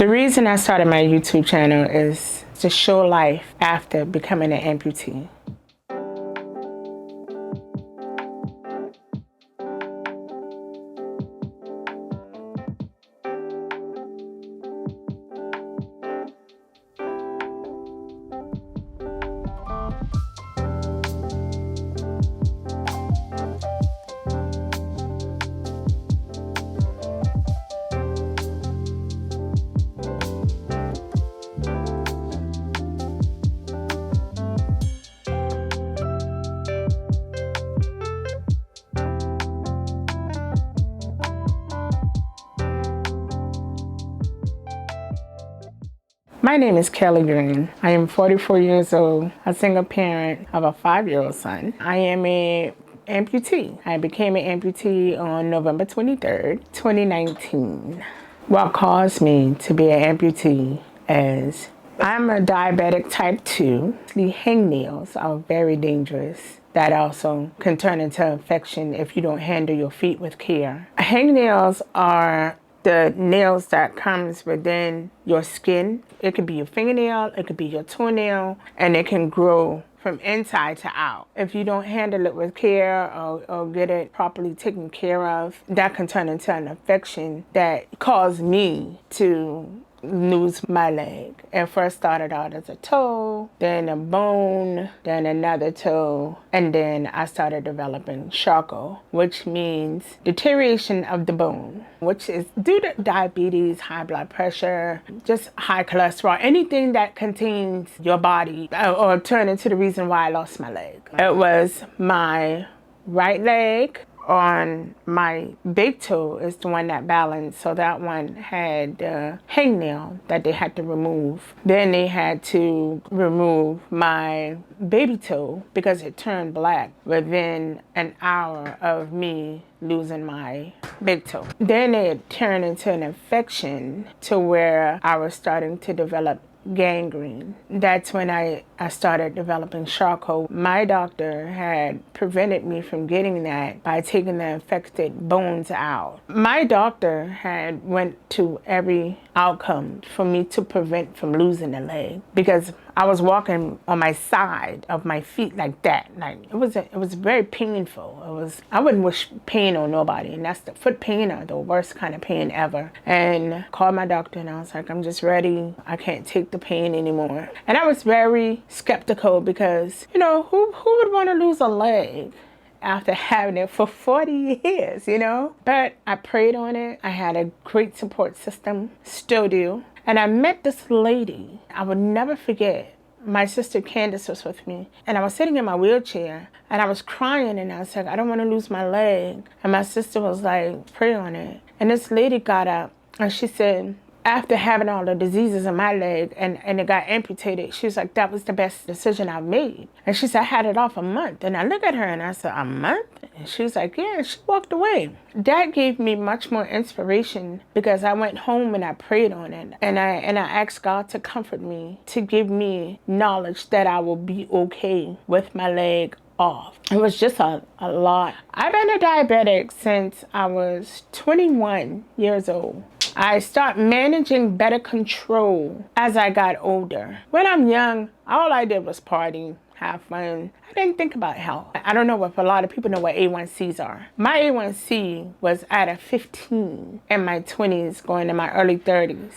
The reason I started my YouTube channel is to show life after becoming an amputee. My name is Kelly Green. I am 44 years old, a single parent of a 5-year-old son. I am an amputee. I became an amputee on November 23rd, 2019. What caused me to be an amputee is I'm a diabetic type 2. The hangnails are very dangerous. That also can turn into infection if you don't handle your feet with care. Hangnails are the nails that comes within your skin. It could be your fingernail, it could be your toenail, and it can grow from inside to out. If you don't handle it with care or get it properly taken care of, that can turn into an infection that caused me to lose my leg. It first started out as a toe, then a bone, then another toe, and then I started developing Charcot, which means deterioration of the bone, which is due to diabetes, high blood pressure, just high cholesterol, anything that contains your body or turn into the reason why I lost my leg. It was my right leg on my big toe is the one that balanced, so that one had a hangnail that they had to remove. Then they had to remove my baby toe because it turned black within an hour of me losing my big toe. Then it turned into an infection to where I was starting to develop gangrene. That's when I started developing Charcot. My doctor had prevented me from getting that by taking the infected bones out. My doctor had went to every outcome for me to prevent from losing a leg because I was walking on my side of my feet like that. Like it was very painful. I wouldn't wish pain on nobody, and that's the foot pain are the worst kind of pain ever. And called my doctor and I was like, I'm just ready. I can't take the pain anymore. And I was very skeptical because, you know, who would want to lose a leg after having it for 40 years, you know? But I prayed on it. I had a great support system, still do. And I met this lady I would never forget. My sister Candace was with me, and I was sitting in my wheelchair and I was crying and I was like, I don't want to lose my leg. And my sister was like, pray on it. And this lady got up and she said, after having all the diseases in my leg and it got amputated, she was like, that was the best decision I've made. And she said, I had it off a month. And I looked at her and I said, a month? And she was like, yeah, and she walked away. That gave me much more inspiration because I went home and I prayed on it. And I asked God to comfort me, to give me knowledge that I will be okay with my leg off. It was just a lot. I've been a diabetic since I was 21 years old. I start managing better control as I got older. When I'm young, all I did was party, have fun. I didn't think about health. I don't know if a lot of people know what A1Cs are. My A1C was at a 15 in my 20s going to my early 30s.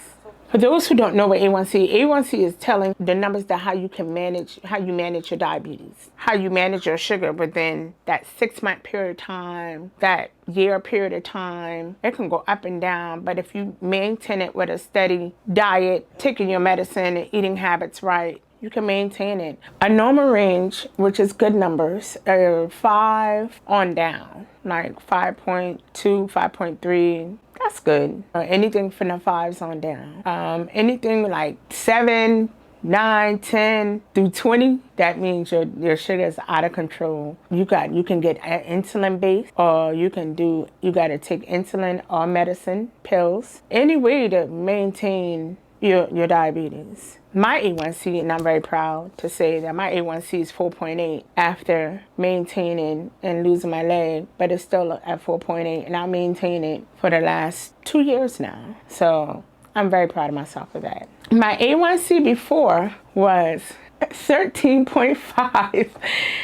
For those who don't know what A1C is telling the numbers that how you manage your diabetes, how you manage your sugar within that 6-month period of time, that year period of time. It can go up and down, but if you maintain it with a steady diet, taking your medicine and eating habits right, you can maintain it. A normal range, which is good numbers, are 5 on down, like 5.2, 5.3. That's good. Anything from the 5s on down. Anything like 7, 9, 10 through 20, that means your sugar is out of control. You can get insulin based, or you got to take insulin or medicine, pills, any way to maintain your diabetes. My A1C, and I'm very proud to say that my A1C is 4.8 after maintaining and losing my leg, but it's still at 4.8, and I maintain it for the last 2 years now. So I'm very proud of myself for that. My A1C before was 13.5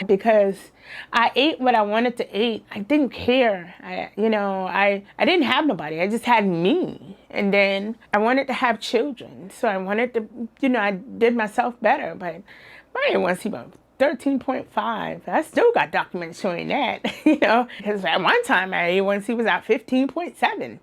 because I ate what I wanted to eat. I didn't care. I didn't have nobody. I just had me. And then I wanted to have children. So I wanted to, I did myself better. But my A1C was 13.5. I still got documents showing that, because at one time my A1C was at 15.7.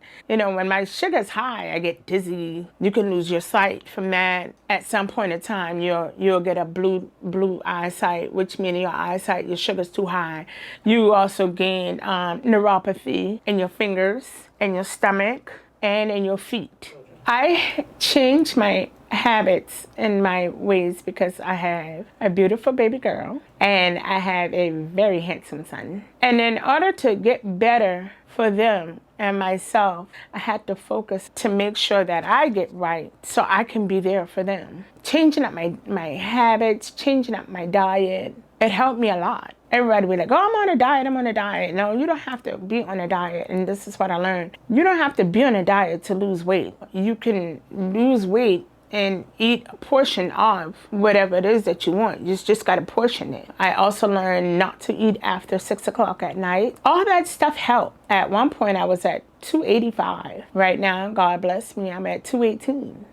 When my sugar's high, I get dizzy. You can lose your sight from that. At some point in time, you'll get a blue eyesight, which means your sugar's too high. You also gain neuropathy in your fingers, in your stomach, and in your feet. I changed my habits and my ways because I have a beautiful baby girl and I have a very handsome son. And in order to get better for them and myself, I had to focus to make sure that I get right so I can be there for them. Changing up my habits, changing up my diet, it helped me a lot. Everybody be like, oh, I'm on a diet. No, you don't have to be on a diet. And this is what I learned. You don't have to be on a diet to lose weight. You can lose weight and eat a portion of whatever it is that you want. You just got to portion it. I also learned not to eat after 6 o'clock at night. All that stuff helped. At one point, I was at 285. Right now, God bless me, I'm at 218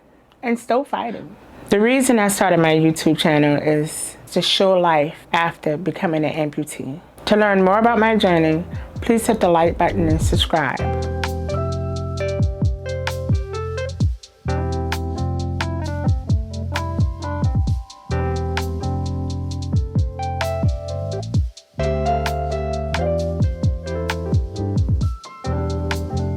and still fighting. The reason I started my YouTube channel is to show life after becoming an amputee. To learn more about my journey, please hit the like button and subscribe.